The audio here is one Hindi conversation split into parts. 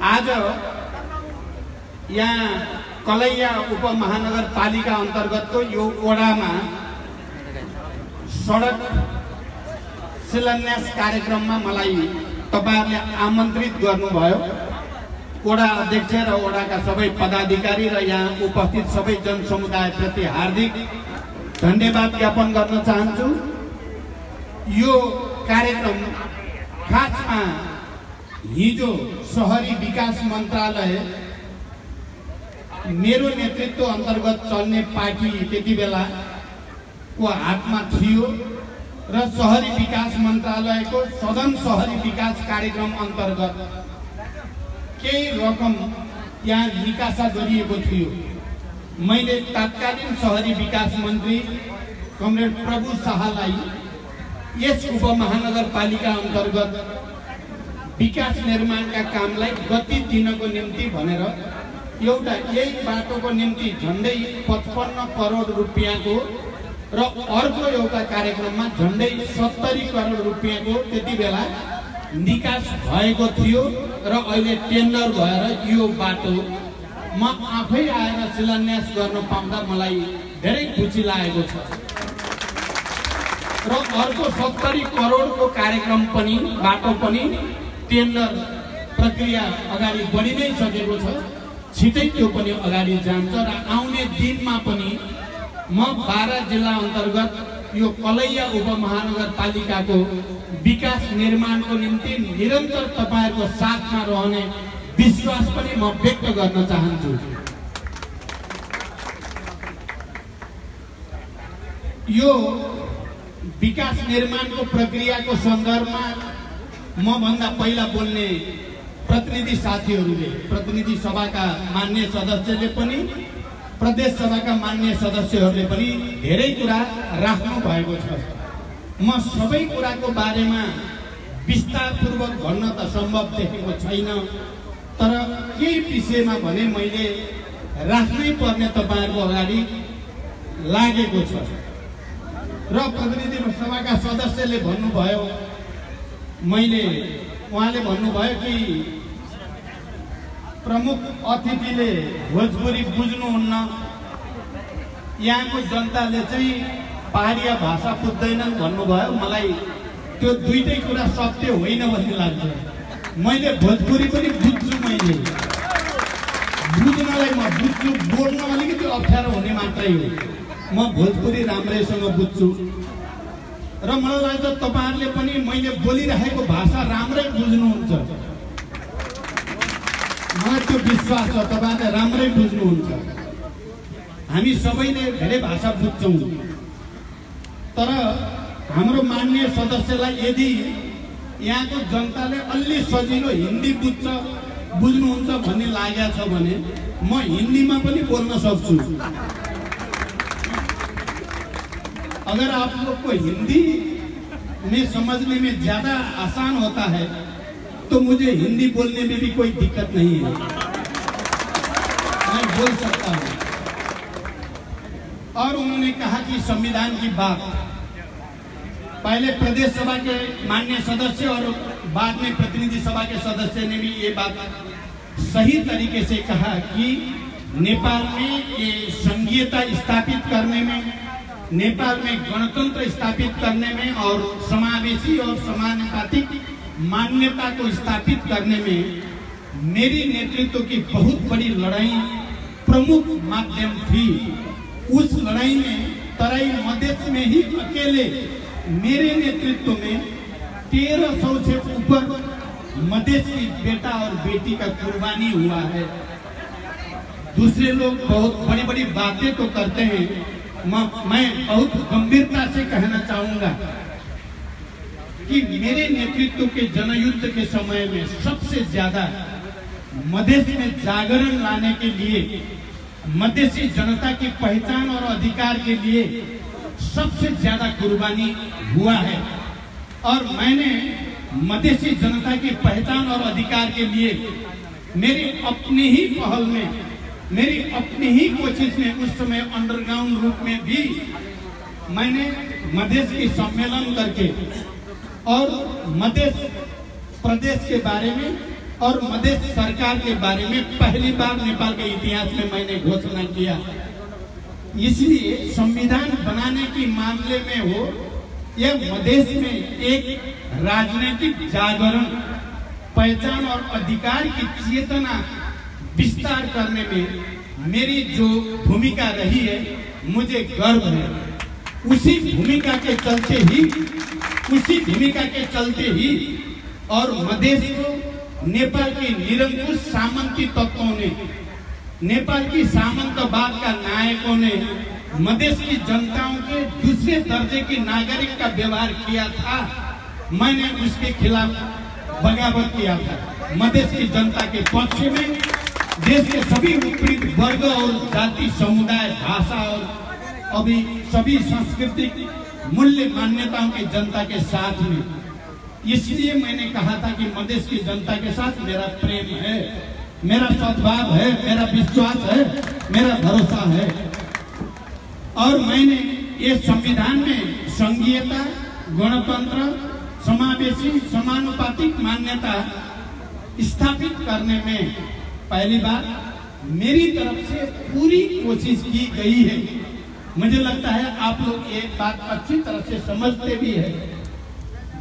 आज यहाँ कलैया उपमहानगरपालिका अन्तर्गतको यो वडामा सडक शिलान्यास कार्यक्रममा मलाई तपाईहरुले आमन्त्रित गर्नुभयो। वडा अध्यक्ष र वडाका सबै पदाधिकारी र यहाँ उपस्थित सबै जनसमुदायप्रति हार्दिक धन्यवाद ज्ञापन गर्न चाहन्छु। यो कार्यक्रम खासमा हिजो शहरी विकास मन्त्रालय मेरो नेतृत्व अन्तर्गत चल्ने पार्टी त्यति बेला को हातमा थियो र शहरी विकास मन्त्रालयको सदन शहरी विकास कार्यक्रम अन्तर्गत केही रकम यहाँ निकासा गरिएको थियो। मैले तत्कालीन शहरी विकास मन्त्री कमरेड प्रभु शाहलाई यस उपमहानगरपालिका अन्तर्गत विकास निर्माणका कामलाई गति दिनको निम्ति भनेर एउटा यही बाटोको निम्ति झन्डै 55 करोड रुपैयाँको र अर्को एउटा कार्यक्रममा झन्डै 70 करोड रुपैयाँको त्यति बेला निकास भएको थियो र अहिले टेन्डर भएर यो बाटो म आफै आएर शिलान्यास गर्न पाउँदा मलाई धेरै खुसी लागेको छ। र अर्को 70 करोडको कार्यक्रम पनि बाटो पनि टेन्डर प्रक्रिया अगाडि बढी नै सकेको छ। छिटै त्यो पनि अगाडि जान्छ र आउने दिनमा पनि म 12 जिल्ला अन्तर्गत यो कलैया उपमहानगरपालिकाको विकास निर्माणको निम्ति निरन्तर तपाईहरुको साथमा रहने विश्वास पनि म व्यक्त गर्न चाहन्छु। यो विकास निर्माणको प्रक्रियाको सन्दर्भमा म भन्दा पहिला बोल्ने प्रतिनिधि साथीहरूले, प्रतिनिधि सभाका मान्य सदस्यले पनि प्रदेश सभाका मान्य सदस्यहरूले पनि धेरै कुरा राख्नु भएको छ। म सबै कुराको बारेमा विस्तारपूर्वक भन्न त सम्भव देखेको छैन, तर केही विषयमा भने मैले राख्नै पर्ने तपाईहरुको अगाडि लागेको छ। र प्रतिनिधि सभाका सदस्यले भन्नुभयो, उहाँले भन्नुभयो कि प्रमुख अतिथिले भोजपुरी बुझ्नुहुन्न, यहाँको जनताले चाहिँ पहाडिया भाषा बुझ्दैनन् भन्नुभयो। मलाई त्यो दुईटै कुरा सत्य होइन भन्ने लाग्छ। मैले भोजपुरी पनि बुझ्छु, मैले बुझ्नलाई म बुझ्छु, बोल्न अलिकति अप्ठ्यारो हुने मात्रै हो। म भोजपुरी राम्रैसँग बुझ्छु र मलाई लाग्छ तपाईहरुले पनि मैले बोलिरहेको भाषा राम्रै बुझ्नुहुन्छ। मलाई त्यो विश्वास छ तपाईहरुले राम्रै बुझ्नुहुन्छ। हामी सबैले धेरै भाषा बुझ्छौं, तर हाम्रो मान्य सदस्यलाई यदि यहाँको जनताले अलि सजिलो हिन्दी बुझ्नुहुन्छ भन्ने लागेको छ भने म हिन्दीमा पनि बोल्न सक्छु। अगर आप लोग को हिंदी में समझने में ज्यादा आसान होता है तो मुझे हिंदी बोलने में भी कोई दिक्कत नहीं है, मैं बोल सकता हूँ। और उन्होंने कहा कि संविधान की बात, पहले प्रदेश सभा के माननीय सदस्य और बाद में प्रतिनिधि सभा के सदस्य ने भी ये बात सही तरीके से कहा कि नेपाल में ये संघीयता स्थापित करने में, नेपाल में गणतंत्र स्थापित करने में और समावेशी और समानुपातिक मान्यता को स्थापित करने में मेरी नेतृत्व की बहुत बड़ी लड़ाई प्रमुख माध्यम थी। उस लड़ाई में तराई मधेश में ही अकेले मेरे नेतृत्व में 1300 से ऊपर मधेश की बेटा और बेटी का कुर्बानी हुआ है। दूसरे लोग बहुत बड़ी बड़ी बातें तो करते हैं, मैं बहुत गंभीरता से कहना चाहूंगा कि मेरे नेतृत्व के जनयुद्ध के समय में सबसे ज्यादा मधेश में जागरण लाने के लिए, मधेसी जनता की पहचान और अधिकार के लिए सबसे ज्यादा कुर्बानी हुआ है। और मैंने मधेसी जनता की पहचान और अधिकार के लिए मेरी अपनी ही पहल में, मेरी अपनी ही कोशिश में उस समय अंडरग्राउंड रूप में भी मैंने मधेश की सम्मेलन करके और मध्य प्रदेश के बारे में और मधेश सरकार के बारे में पहली बार नेपाल के इतिहास में मैंने घोषणा किया। इसलिए संविधान बनाने की मामले में हो या मधेश में एक राजनीतिक जागरण, पहचान और अधिकार की चेतना विस्तार करने में मेरी जो भूमिका रही है, मुझे गर्व है। उसी भूमिका के चलते ही और मधेश को नेपाल के निरंकुश सामंती तत्वों ने, नेपाल की सामंतवाद का नायकों ने मधेश की जनताओं के दूसरे दर्जे की नागरिक का व्यवहार किया था। मैंने उसके खिलाफ बगावत किया था। मधेश की जनता के पक्ष में देश के सभी विपरीत वर्ग और जाति, समुदाय, भाषा और अभी सभी सांस्कृतिक मूल्य मान्यताओं की जनता के साथ में। इसलिए मैंने कहा था कि मधेश की जनता के साथ मेरा प्रेम है, मेरा सद्भाव है, मेरा विश्वास है, मेरा भरोसा है। और मैंने ये संविधान में संघीयता, गणतंत्र, समावेशी, समानुपातिक मान्यता स्थापित करने में पहली बार मेरी तरफ से पूरी कोशिश की गई है। मुझे लगता है आप लोग ये बात अच्छी तरह से समझते भी है।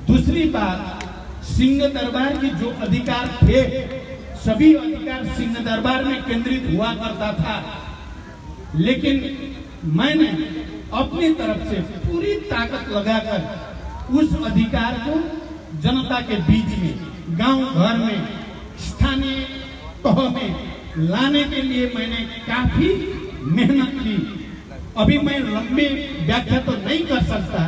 दूसरी बात, सिंह दरबार की जो अधिकार थे, सभी अधिकार सिंह दरबार में केंद्रित हुआ करता था, लेकिन मैंने अपनी तरफ से पूरी ताकत लगाकर उस अधिकार को जनता के बीच में, गांव घर में, स्थानीय तह में लाने के लिए मैंने काफी मेहनत की। अभी मैं लंबी व्याख्या तो नहीं कर सकता,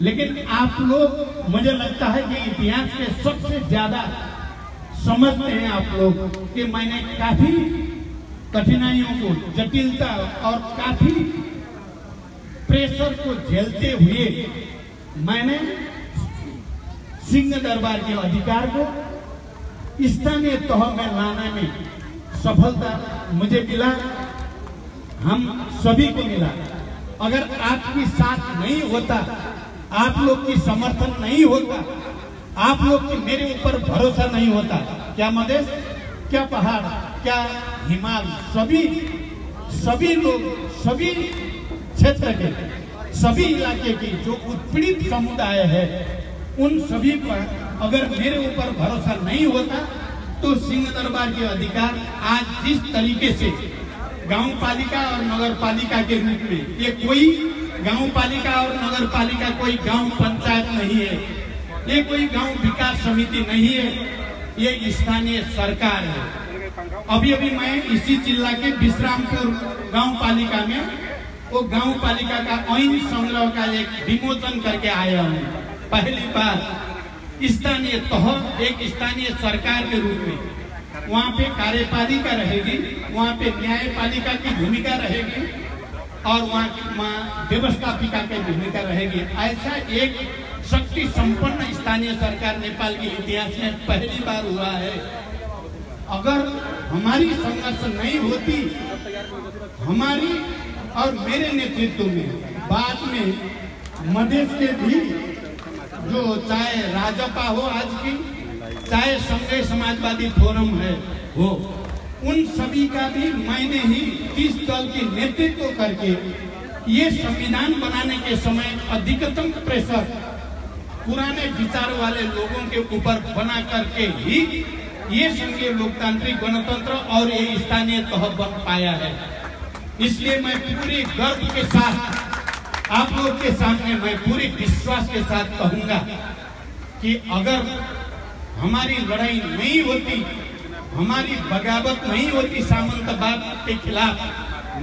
लेकिन आप लोग, मुझे लगता है कि इतिहास के सबसे ज्यादा समझते हैं आप लोग कि मैंने काफी कठिनाइयों को, जटिलता और काफी प्रेशर को झेलते हुए मैंने सिंह दरबार के अधिकार को स्थानीय तह में लाने में सफलता मुझे मिला, हम सभी को मिला। अगर आपकी साथ नहीं होता, आप लोग की समर्थन नहीं होता, आप लोग की मेरे ऊपर भरोसा नहीं होता, क्या मधेश, क्या पहाड़, क्या हिमालय, सभी लोग, सभी क्षेत्र के, सभी इलाके की जो उत्पीड़ित समुदाय है, उन सभी पर अगर मेरे ऊपर भरोसा नहीं होता तो सिंह दरबार के अधिकार आज जिस तरीके से गांव पालिका और नगर पालिका के रूप में, ये कोई गांव पालिका और नगर पालिका कोई गांव पंचायत नहीं है, ये कोई गांव विकास समिति नहीं है, ये स्थानीय सरकार है। अभी मैं इसी जिला के विश्रामपुर गांव पालिका में वो गांव पालिका का ऐन संग्रह का एक विमोचन करके आया हूँ। पहली बार स्थानीय तह एक स्थानीय सरकार के रूप में, वहाँ पे कार्यपालिका रहेगी, वहाँ पे न्यायपालिका की भूमिका रहेगी और वहाँ व्यवस्थापिका की भूमिका रहेगी। ऐसा एक शक्ति संपन्न स्थानीय सरकार नेपाल के इतिहास में पहली बार हुआ है। अगर हमारी संघर्ष नहीं होती, हमारी और मेरे नेतृत्व में बाद में मधेश के भी जो, चाहे राजपा हो आज की, चाहे संघ समाजवादी फोरम है हो, उन सभी का भी मैंने ही इस दल के नेतृत्व करके ये संविधान बनाने के समय अधिकतम प्रेशर पुराने विचार वाले लोगों के ऊपर बना करके ही ये संघीय लोकतांत्रिक गणतंत्र और ये स्थानीय तह बन पाया है। इसलिए मैं पूरे गर्व के साथ आप लोग के सामने, मैं पूरे विश्वास के साथ कहूंगा कि अगर हमारी लड़ाई नहीं होती, हमारी बगावत नहीं होती सामंतवाद के खिलाफ,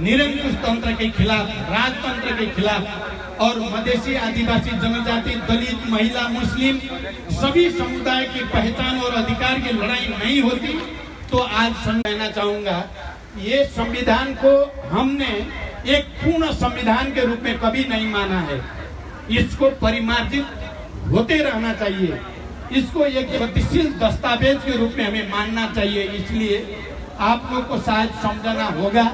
निरंकुश तंत्र के खिलाफ, राजतंत्र के खिलाफ और मधेसी, आदिवासी, जनजाति, दलित, महिला, मुस्लिम सभी समुदाय की पहचान और अधिकार की लड़ाई नहीं होती, तो आज कहना चाहूंगा ये संविधान को हमने एक पूर्ण संविधान के रूप में कभी नहीं माना है। इसको परिमार्जित होते रहना चाहिए, इसको एक गतिशील दस्तावेज के रूप में हमें मानना चाहिए। इसलिए आप लोग को शायद समझना होगा,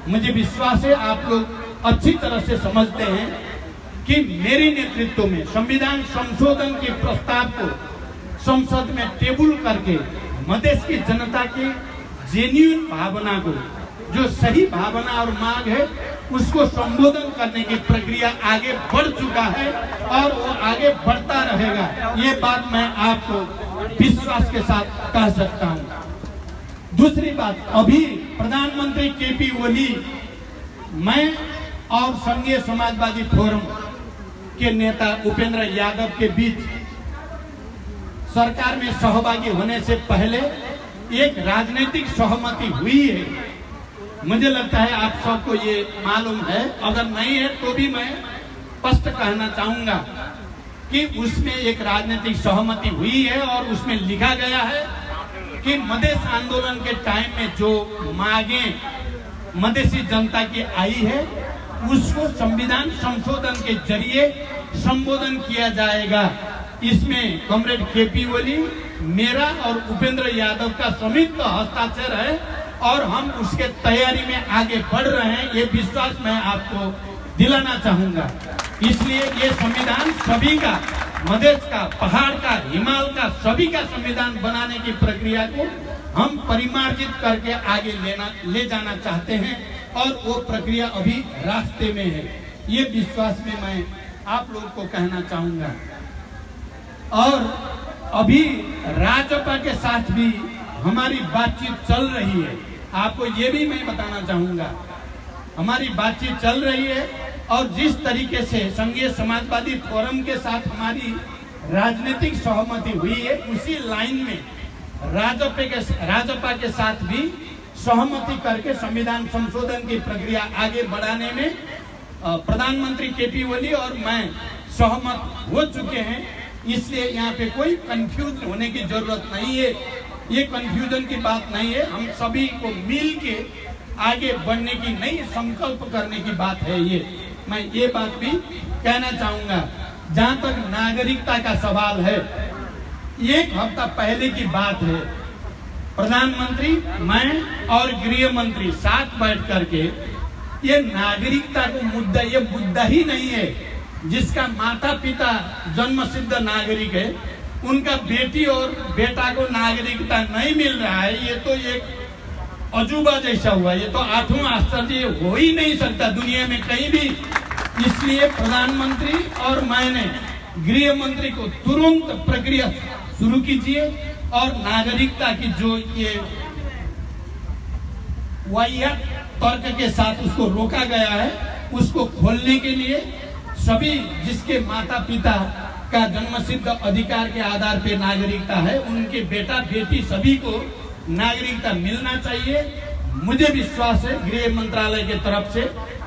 मुझे विश्वास है आप लोग अच्छी तरह से समझते हैं कि मेरे नेतृत्व में संविधान संशोधन के प्रस्ताव को संसद में टेबल करके मधेश की जनता की जेन्युइन भावना को, जो सही भावना और मांग है, उसको संबोधन करने की प्रक्रिया आगे बढ़ चुका है और वो आगे बढ़ता रहेगा। ये बात मैं आपको विश्वास के साथ कह सकता हूँ। दूसरी बात, अभी प्रधानमंत्री केपी ओली, मैं और संघीय समाजवादी फोरम के नेता उपेंद्र यादव के बीच सरकार में सहभागी होने से पहले एक राजनीतिक सहमति हुई है। मुझे लगता है आप सबको ये मालूम है, अगर नहीं है तो भी मैं स्पष्ट कहना चाहूंगा कि उसमें एक राजनीतिक सहमति हुई है और उसमें लिखा गया है कि मधेश आंदोलन के टाइम में जो मांगे मधेसी जनता की आई है, उसको संविधान संशोधन के जरिए संबोधन किया जाएगा। इसमें कॉमरेड केपी ओली, मेरा और उपेंद्र यादव का संयुक्त हस्ताक्षर है और हम उसके तैयारी में आगे बढ़ रहे हैं, ये विश्वास मैं आपको दिलाना चाहूंगा। इसलिए ये संविधान सभी का, मधेश का, पहाड़ का, हिमालय का, सभी का संविधान बनाने की प्रक्रिया को हम परिमार्जित करके आगे ले जाना चाहते हैं और वो प्रक्रिया अभी रास्ते में है। ये विश्वास में मैं आप लोगों को कहना चाहूंगा। और अभी राजपा के साथ भी हमारी बातचीत चल रही है। आपको ये भी मैं बताना चाहूंगा, हमारी बातचीत चल रही है और जिस तरीके से संघीय समाजवादी फोरम के साथ हमारी राजनीतिक सहमति हुई है, उसी लाइन में राजपा के साथ भी सहमति करके संविधान संशोधन की प्रक्रिया आगे बढ़ाने में प्रधानमंत्री केपी ओली और मैं सहमत हो चुके हैं। इसलिए यहाँ पे कोई कंफ्यूज होने की जरूरत नहीं है, ये कंफ्यूजन की बात नहीं है। हम सभी को मिल के आगे बढ़ने की नई संकल्प करने की बात है। ये मैं ये बात भी कहना चाहूंगा। जहाँ तक नागरिकता का सवाल है, एक हफ्ता पहले की बात है, प्रधानमंत्री, मैं और गृह मंत्री साथ बैठ करके ये नागरिकता को मुद्दा, ये मुद्दा ही नहीं है जिसका माता पिता जन्मसिद्ध नागरिक है, उनका बेटी और बेटा को नागरिकता नहीं मिल रहा है, ये तो एक अजूबा जैसा हुआ। ये तो आठवां आश्चर्य हो ही नहीं सकता दुनिया में कहीं भी। इसलिए प्रधानमंत्री और मैंने गृह मंत्री को तुरंत प्रक्रिया शुरू कीजिए और नागरिकता की जो ये वाहियात तर्क के साथ उसको रोका गया है, उसको खोलने के लिए सभी जिसके माता पिता का जन्मसिद्ध अधिकार के आधार पे नागरिकता है, उनके बेटा बेटी सभी को नागरिकता मिलना चाहिए। मुझे विश्वास है गृह मंत्रालय के तरफ से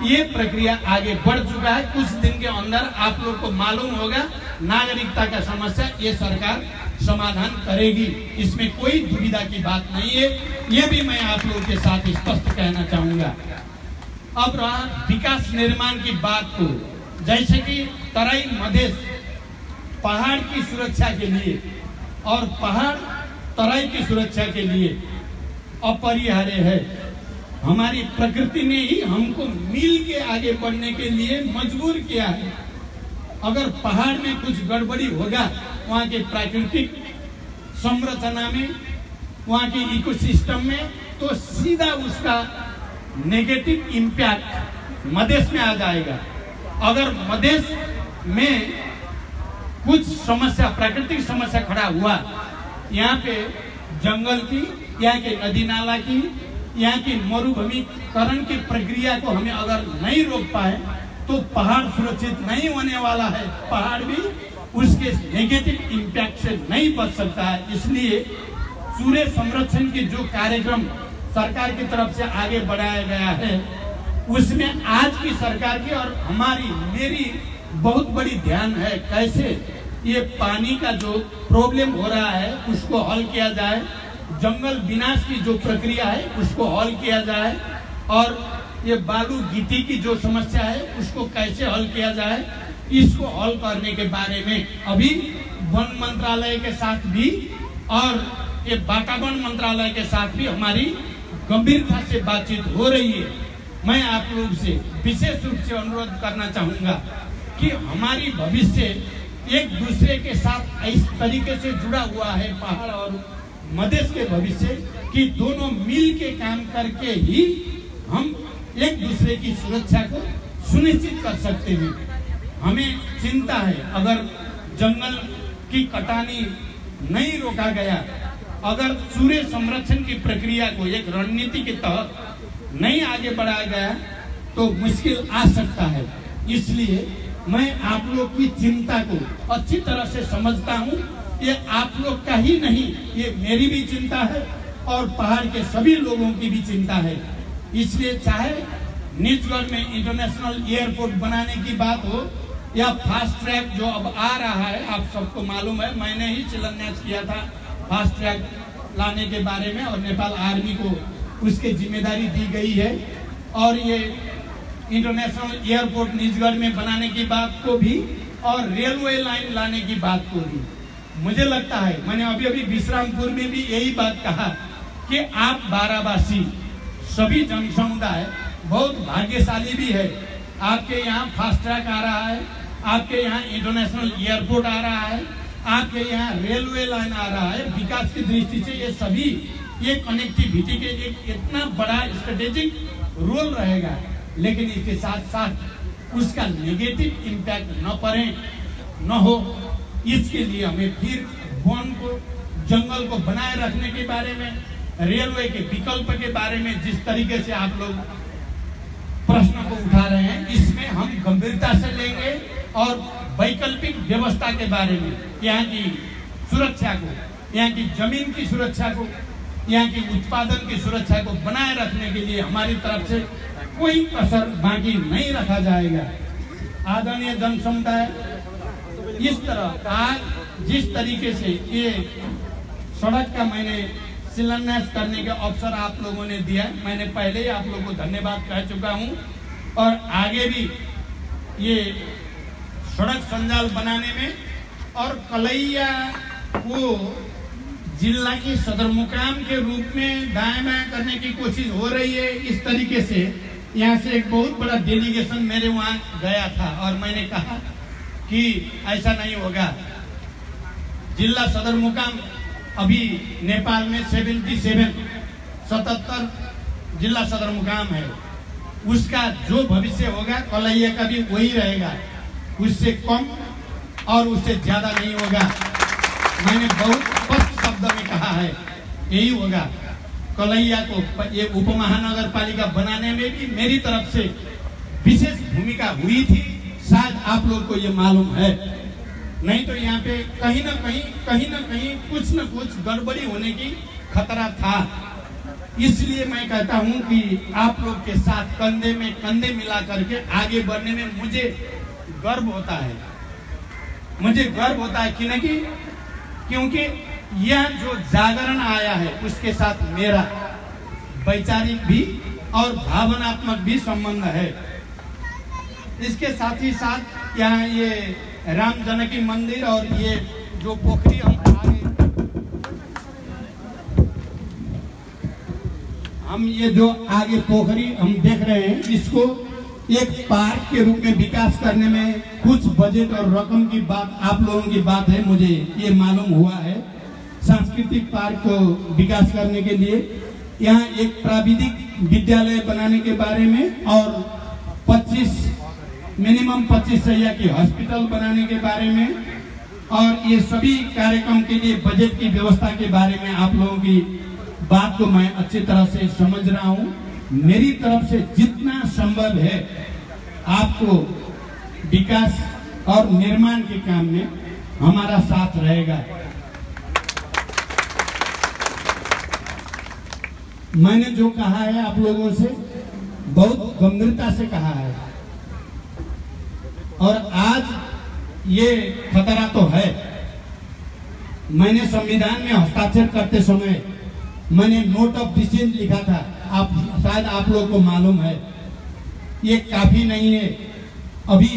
ये प्रक्रिया आगे बढ़ चुका है। कुछ दिन के अंदर आप लोग को मालूम होगा नागरिकता का समस्या ये सरकार समाधान करेगी, इसमें कोई दुविधा की बात नहीं है। ये भी मैं आप लोगों के साथ स्पष्ट कहना चाहूंगा। अब रहा विकास निर्माण की बात को, जैसे कि तराई मधेश पहाड़ की सुरक्षा के लिए और पहाड़ तराई की सुरक्षा के लिए अपरिहार्य है। हमारी प्रकृति ने ही हमको मिल के आगे बढ़ने के लिए मजबूर किया है। अगर पहाड़ में कुछ गड़बड़ी होगा, वहाँ के प्राकृतिक संरचना में, वहाँ के इकोसिस्टम में, तो सीधा उसका नेगेटिव इम्पैक्ट मधेश में आ जाएगा। अगर मधेश में कुछ समस्या, प्राकृतिक समस्या खड़ा हुआ, यहाँ पे जंगल की, यहाँ के नदी नाला की, यहाँ की मरुभूमिकरण की प्रक्रिया को हमें अगर नहीं रोक पाए तो पहाड़ सुरक्षित नहीं होने वाला है। पहाड़ भी उसके नेगेटिव इम्पैक्ट से नहीं बच सकता है। इसलिए सूर्य संरक्षण के जो कार्यक्रम सरकार की तरफ से आगे बढ़ाया गया है, उसमें आज की सरकार की और हमारी, मेरी बहुत बड़ी ध्यान है कैसे ये पानी का जो प्रॉब्लम हो रहा है उसको हल किया जाए, जंगल विनाश की जो प्रक्रिया है उसको हल किया जाए, और ये बालू गिट्टी की जो समस्या है उसको कैसे हल किया जाए, इसको हल करने के बारे में अभी वन मंत्रालय के साथ भी और ये वातावरण मंत्रालय के साथ भी हमारी गंभीरता से बातचीत हो रही है। मैं आप लोग से विशेष रूप से अनुरोध करना चाहूंगा कि हमारी भविष्य एक दूसरे के साथ इस तरीके से जुड़ा हुआ है, पहाड़ और मधेश के भविष्य कि दोनों मिल के काम करके ही हम एक दूसरे की सुरक्षा को सुनिश्चित कर सकते हैं। हमें चिंता है, अगर जंगल की कटानी नहीं रोका गया, अगर सूर्य संरक्षण की प्रक्रिया को एक रणनीति के तहत नहीं आगे बढ़ाया गया तो मुश्किल आ सकता है। इसलिए मैं आप लोग की चिंता को अच्छी तरह से समझता हूँ। ये आप लोग का ही नहीं, ये मेरी भी चिंता है और पहाड़ के सभी लोगों की भी चिंता है। इसलिए चाहे निजगढ़ में इंटरनेशनल एयरपोर्ट बनाने की बात हो या फास्ट ट्रैक जो अब आ रहा है, आप सबको मालूम है, मैंने ही शिलान्यास किया था फास्ट ट्रैक लाने के बारे में और नेपाल आर्मी को उसकी जिम्मेदारी दी गई है। और ये इंटरनेशनल एयरपोर्ट निजगढ़ में बनाने की बात को भी और रेलवे लाइन लाने की बात को भी मुझे लगता है, मैंने अभी अभी विश्रामपुर में भी यही बात कहा कि आप बाराबासी सभी जन समुदाय बहुत भाग्यशाली भी है। आपके यहाँ फास्ट ट्रैक आ रहा है, आपके यहाँ इंटरनेशनल एयरपोर्ट आ रहा है, आपके यहाँ रेलवे लाइन आ रहा है। विकास की दृष्टि से ये सभी ये कनेक्टिविटी के एक इतना बड़ा स्ट्रेटेजिक रोल रहेगा, लेकिन इसके साथ साथ उसका नेगेटिव इम्पैक्ट न पड़े न हो, इसके लिए हमें फिर वन को, जंगल को बनाए रखने के बारे में, रेलवे के विकल्प के बारे में जिस तरीके से आप लोग प्रश्न को उठा रहे हैं, इसमें हम गंभीरता से लेंगे और वैकल्पिक व्यवस्था के बारे में, यहाँ की सुरक्षा को, यहाँ की जमीन की सुरक्षा को, यहाँ की उत्पादन की सुरक्षा को बनाए रखने के लिए हमारी तरफ से कोई कसर बाकी नहीं रखा जाएगा। आदरणीय जन समुदाय, इस तरह आज जिस तरीके से ये सड़क का मैंने शिलान्यास करने का अवसर आप लोगों ने दिया, मैंने पहले ही आप लोगों को धन्यवाद कह चुका हूं और आगे भी ये सड़क संजाल बनाने में और कलैया को जिला की सदर मुकाम के रूप में दाएं बाएं करने की कोशिश हो रही है। इस तरीके से यहाँ से एक बहुत बड़ा डेलीगेशन मेरे वहाँ गया था और मैंने कहा कि ऐसा नहीं होगा। जिला सदर मुकाम अभी नेपाल में 77 जिला सदर मुकाम है, उसका जो भविष्य होगा कलैया का भी वही रहेगा, उससे कम और उससे ज्यादा नहीं होगा। मैंने बहुत स्पष्ट शब्द में कहा है यही होगा। कलैया को ये उप महानगर पालिका बनाने में भी मेरी तरफ से विशेष भूमिका हुई थी, शायद आप लोग को ये मालूम है, नहीं तो यहाँ पे कहीं ना कहीं कुछ न कुछ गड़बड़ी होने की खतरा था। इसलिए मैं कहता हूँ कि आप लोग के साथ कंधे में कंधे मिला करके आगे बढ़ने में मुझे गर्व होता है, कि नहीं, क्योंकि यह जो जागरण आया है उसके साथ मेरा वैचारिक भी और भावनात्मक भी संबंध है। इसके साथ ही साथ यहाँ ये राम जानकी मंदिर और ये जो पोखरी हम ये जो आगे पोखरी हम देख रहे हैं, इसको एक पार्क के रूप में विकास करने में कुछ बजट और रकम की बात आप लोगों की बात है, मुझे ये मालूम हुआ है। सांस्कृतिक पार्क को विकास करने के लिए यहाँ एक प्राविधिक विद्यालय बनाने के बारे में और मिनिमम 25 शैय्या की हॉस्पिटल बनाने के बारे में और ये सभी कार्यक्रम के लिए बजट की व्यवस्था के बारे में आप लोगों की बात को मैं अच्छी तरह से समझ रहा हूँ। मेरी तरफ से जितना संभव है आपको विकास और निर्माण के काम में हमारा साथ रहेगा। मैंने जो कहा है आप लोगों से बहुत गंभीरता से कहा है और आज ये खतरा तो है। मैंने संविधान में हस्ताक्षर करते समय मैंने नोट ऑफ डिसेंट लिखा था, शायद आप लोग को मालूम है। ये काफी नहीं है, अभी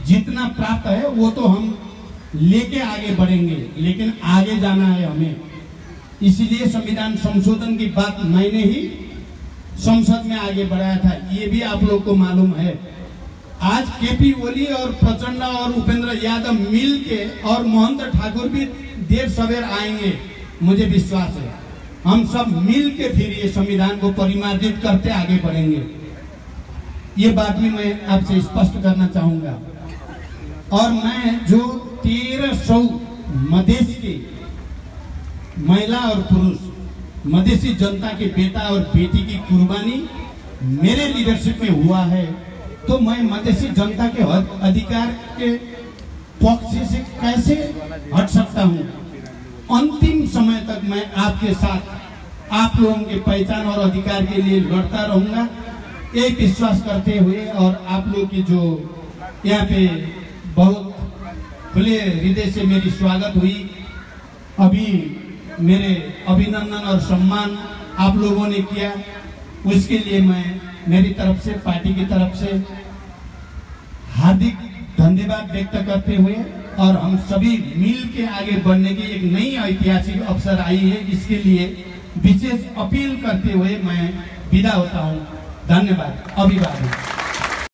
जितना प्राप्त है वो तो हम लेके आगे बढ़ेंगे, लेकिन आगे जाना है हमें। इसलिए संविधान संशोधन की बात मैंने ही संसद में आगे बढ़ाया था, ये भी आप लोग को मालूम है। आज केपी ओली और प्रचंड और उपेंद्र यादव मिल के और महंत ठाकुर भी देर सवेर आएंगे मुझे विश्वास है हम सब मिल के फिर ये संविधान को परिमार्जित करते आगे बढ़ेंगे। ये बात भी मैं आपसे स्पष्ट करना चाहूंगा। और मैं जो 1300 मधेश के महिला और पुरुष मधेसी जनता के बेटा और बेटी की कुर्बानी मेरे लीडरशिप में हुआ है, तो मैं मधेसी जनता के हक अधिकार के पक्ष से कैसे हट सकता हूं। अंतिम समय तक मैं आपके साथ आप लोगों के पहचान और अधिकार के लिए लड़ता रहूंगा, एक विश्वास करते हुए। और आप लोग की जो यहाँ पे बहुत खुले हृदय से मेरी स्वागत हुई, अभी मेरे अभिनंदन और सम्मान आप लोगों ने किया, उसके लिए मैं मेरी तरफ से पार्टी की तरफ से हार्दिक धन्यवाद व्यक्त करते हुए और हम सभी मिल के आगे बढ़ने की एक नई ऐतिहासिक अवसर आई है, इसके लिए विशेष अपील करते हुए मैं विदा होता हूं। धन्यवाद। अभिवादन।